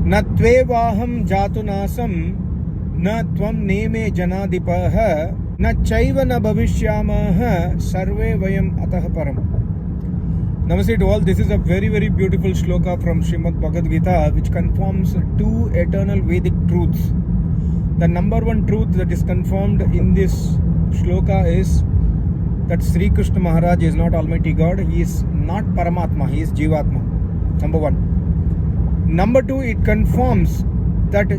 Na tvevaham jatunasam na tvam neme janadipaha na chaiva na bhavishyamaha sarve vayam atah param. Namaste to all. This is a very beautiful shloka from Srimad Bhagavad Gita which confirms two eternal Vedic truths. The number one truth that is confirmed in this shloka is that Sri Krishna Maharaj is not Almighty God. He is not Paramatma. He is Jeevatma. Number one. Number two, it confirms that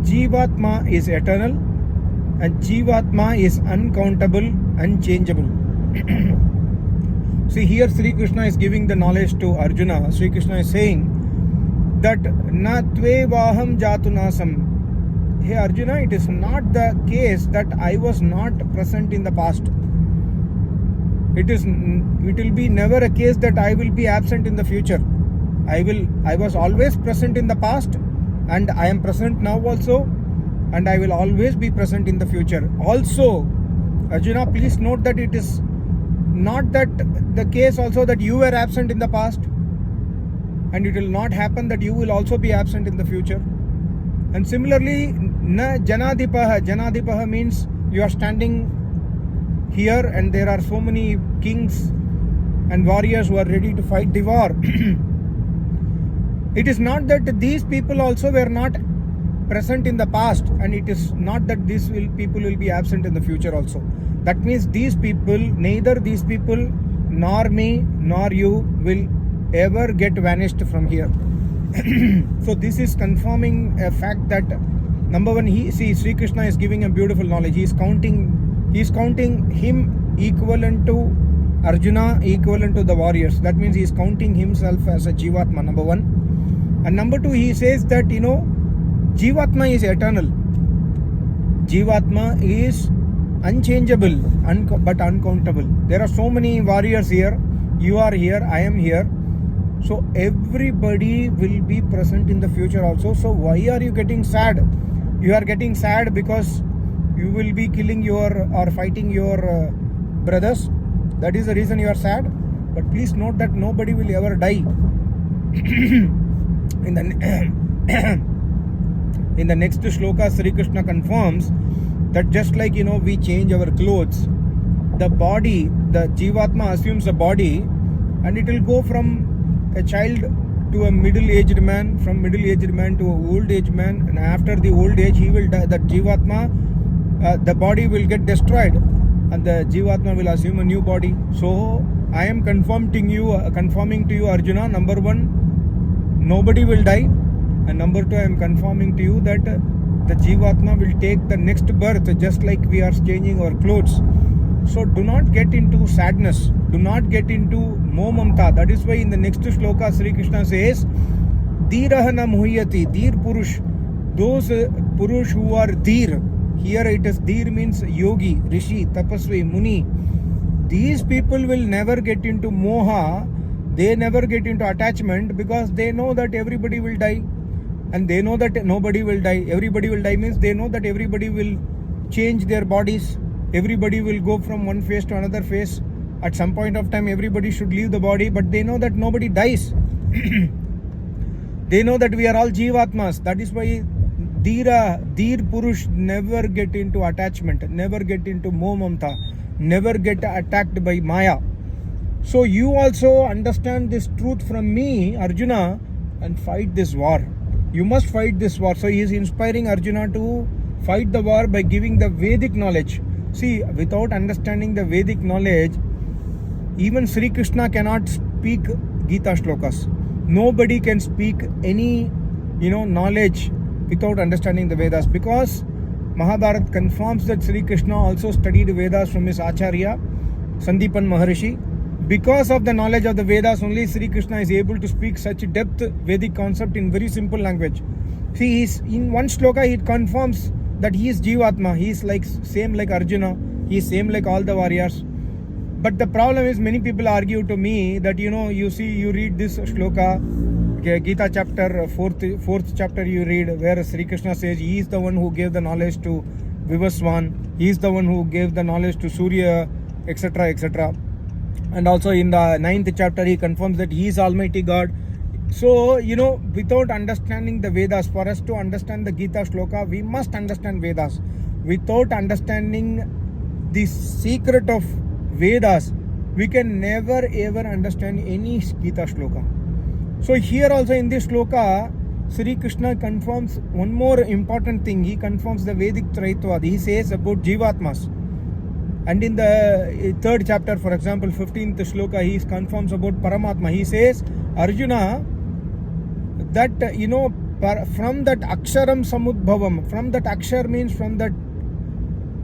Jeevatma is eternal and Jeevatma is uncountable, unchangeable. See, here Sri Krishna is giving the knowledge to Arjuna. Sri Krishna is saying that na tvevaham jatunasam. Hey Arjuna, it is not the case that I was not present in the past. It will be never a case that I will be absent in the future. I was always present in the past, and I am present now also, and I will always be present in the future. Also, Arjuna, please note that it is not that the case also that you were absent in the past, and it will not happen that you will also be absent in the future. And similarly, na janadipaha means you are standing here and there are so many kings and warriors who are ready to fight the war. It is not that these people also were not present in the past, and it is not that these people will be absent in the future also. That means neither these people nor me nor you will ever get vanished from here. So this is confirming a fact that number one, Sri Krishna is giving a beautiful knowledge. He is counting him equivalent to Arjuna, equivalent to the warriors. That means he is counting himself as a Jeevatma, number one. And number two, he says that, Jeevatma is eternal. Jeevatma is unchangeable, but uncountable. There are so many warriors here. You are here, I am here. So everybody will be present in the future also. So why are you getting sad? You are getting sad because you will be killing or fighting your brothers. That is the reason you are sad. But please note that nobody will ever die. In the next shloka, Sri Krishna confirms that just like we change our clothes, the body, the Jeevatma assumes a body, and it will go from a child to a middle-aged man, from middle-aged man to an old-aged man, and after the old age he will die. That Jeevatma, the body will get destroyed, and the Jeevatma will assume a new body. So I am confirming to you, Arjuna, number one, nobody will die, and number two, I am confirming to you that the Jeevatma will take the next birth just like we are changing our clothes. So do not get into sadness, do not get into momamta. That is why in the next shloka Sri Krishna says, Dhiraha na muhyati, Dhir Purush, those Purush who are Dhir. Here it is Dhir means yogi, rishi, tapasvi, muni. These people will never get into moha. They never get into attachment because they know that everybody will die, and they know that nobody will die. Everybody will die means they know that everybody will change their bodies. Everybody will go from one phase to another phase. At some point of time, everybody should leave the body, but they know that nobody dies. They know that we are all Jeevatmas. That is why Dhir Purush never get into attachment, never get into momamta, never get attacked by Maya. So you also understand this truth from me, Arjuna, and fight this war. You must fight this war. So he is inspiring Arjuna to fight the war by giving the Vedic knowledge. See, without understanding the Vedic knowledge, even Sri Krishna cannot speak Gita shlokas. Nobody can speak any, knowledge without understanding the Vedas, because Mahabharata confirms that Sri Krishna also studied Vedas from his Acharya, Sandipan Maharishi. Because of the knowledge of the Vedas, only Sri Krishna is able to speak such depth Vedic concept in very simple language. See, in one shloka, he confirms that he is Jeevatma. He is same like Arjuna. He is same like all the warriors. But the problem is, many people argue to me that, you read this shloka, Gita chapter, fourth chapter you read, where Sri Krishna says he is the one who gave the knowledge to Vivaswan. He is the one who gave the knowledge to Surya, etc., etc. And also in the 9th chapter, he confirms that he is Almighty God. So, without understanding the Vedas, for us to understand the Gita shloka, we must understand Vedas. Without understanding the secret of Vedas, we can never ever understand any Gita shloka. So here also in this shloka, Sri Krishna confirms one more important thing. He confirms the Vedic Traitvad. He says about jeevatmas. And in the third chapter, for example, 15th shloka, he confirms about Paramatma. He says, Arjuna, that from that aksharam samudbhavam, from that akshar means from that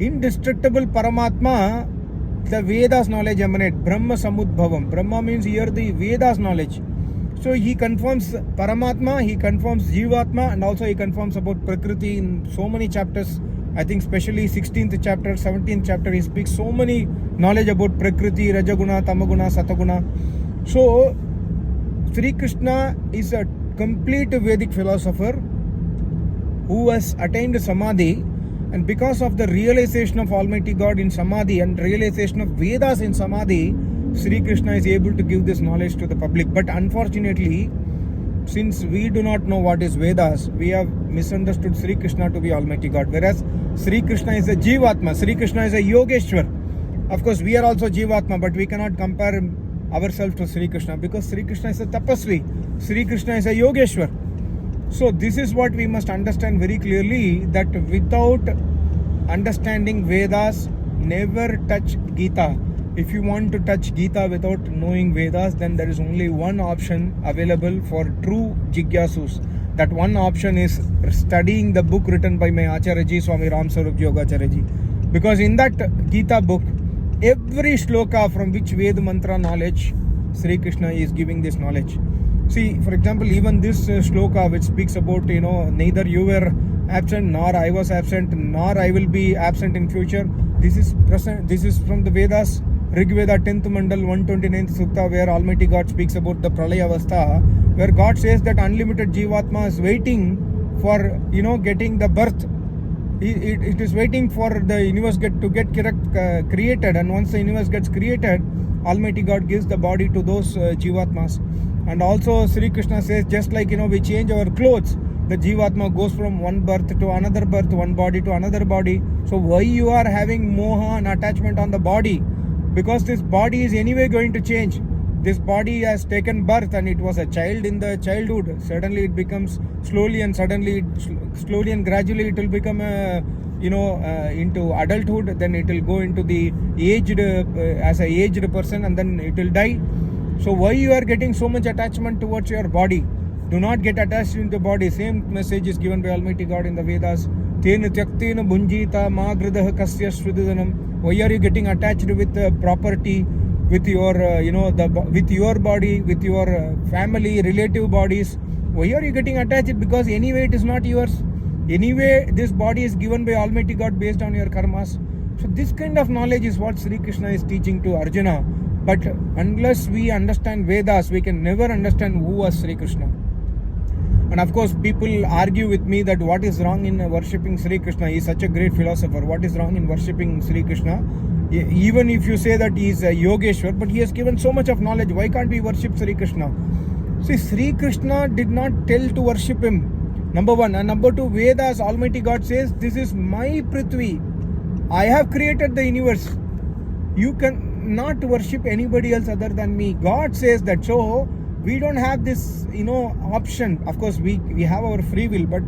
indestructible Paramatma, the Vedas knowledge emanate. Brahma samudbhavam. Brahma means here the Vedas knowledge. So he confirms Paramatma, he confirms jeevatma, and also he confirms about Prakriti in so many chapters. I think especially 16th chapter, 17th chapter, he speaks so many knowledge about Prakriti, Rajaguna, Tamaguna, Sataguna. So Sri Krishna is a complete Vedic philosopher who has attained Samadhi, and because of the realization of Almighty God in Samadhi and realization of Vedas in Samadhi, Sri Krishna is able to give this knowledge to the public. But unfortunately, since we do not know what is Vedas, we have misunderstood Sri Krishna to be Almighty God. Whereas Sri Krishna is a jeevatma, Sri Krishna is a yogeshwar. Of course, we are also jeevatma, but we cannot compare ourselves to Sri Krishna because Sri Krishna is a tapasvi, Sri Krishna is a yogeshwar. So this is what we must understand very clearly, that without understanding Vedas, never touch Gita. If you want to touch Gita without knowing Vedas, then there is only one option available for true Jigyasus. That one option is studying the book written by my Acharyaji, Swami Ram Sarup Yogacharyaji. Because in that Gita book, every shloka from which Veda mantra knowledge, Sri Krishna is giving this knowledge. See, for example, even this shloka which speaks about, neither you were absent nor I was absent nor I will be absent in future. This is present. This is from the Vedas. Rig Veda 10th Mandal 129th Sukta, where Almighty God speaks about the Pralaya Avastha, where God says that unlimited Jeevatma is waiting for getting the birth. It is waiting for the universe to get created, and once the universe gets created, Almighty God gives the body to those Jeevatmas. And also Sri Krishna says, just like we change our clothes, the Jeevatma goes from one birth to another birth, one body to another body. So why you are having moha and attachment on the body? Because this body is anyway going to change. This body has taken birth and it was a child in the childhood. Suddenly it becomes slowly and gradually it will become into adulthood. Then it will go into the aged as a aged person, and then it will die. So why you are getting so much attachment towards your body? Do not get attached into the body. Same message is given by Almighty God in the Vedas. Tena tyaktena bunjita ma gridah kasya sridhanam. Why are you getting attached with property, with your with your body, with your family, relative bodies? Why are you getting attached? Because anyway it is not yours. Anyway this body is given by Almighty God based on your karmas. So this kind of knowledge is what Sri Krishna is teaching to Arjuna. But unless we understand Vedas, we can never understand who was Sri Krishna. And of course, people argue with me that what is wrong in worshipping Sri Krishna? He is such a great philosopher. What is wrong in worshipping Sri Krishna? Even if you say that he is a Yogeshwar, but he has given so much of knowledge, why can't we worship Sri Krishna? See, Sri Krishna did not tell to worship him, number one. And number two, Vedas, Almighty God says, this is my Prithvi. I have created the universe. You can not worship anybody else other than me. God says that. So we don't have this option. Of course we have our free will, but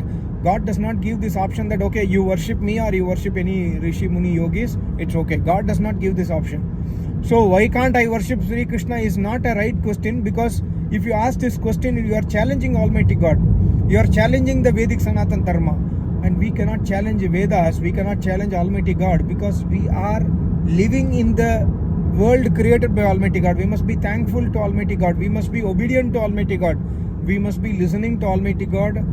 God does not give this option that okay, you worship me or you worship any Rishi Muni Yogis, it's okay. God does not give this option. So why can't I worship Sri Krishna is not a right question, because if you ask this question, you are challenging Almighty God. You are challenging the Vedic Sanatan Dharma, and we cannot challenge Vedas, we cannot challenge Almighty God, because we are living in the world created by Almighty God. We must be thankful to Almighty God. We must be obedient to Almighty God. We must be listening to Almighty God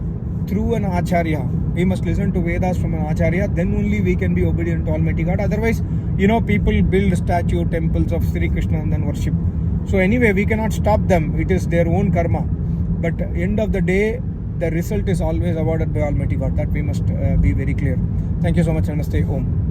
through an Acharya. We must listen to Vedas from an Acharya. Then only we can be obedient to Almighty God. Otherwise, people build statue temples of Sri Krishna and then worship. So anyway, we cannot stop them. It is their own karma. But end of the day, the result is always awarded by Almighty God. That we must be very clear. Thank you so much. Namaste. Om.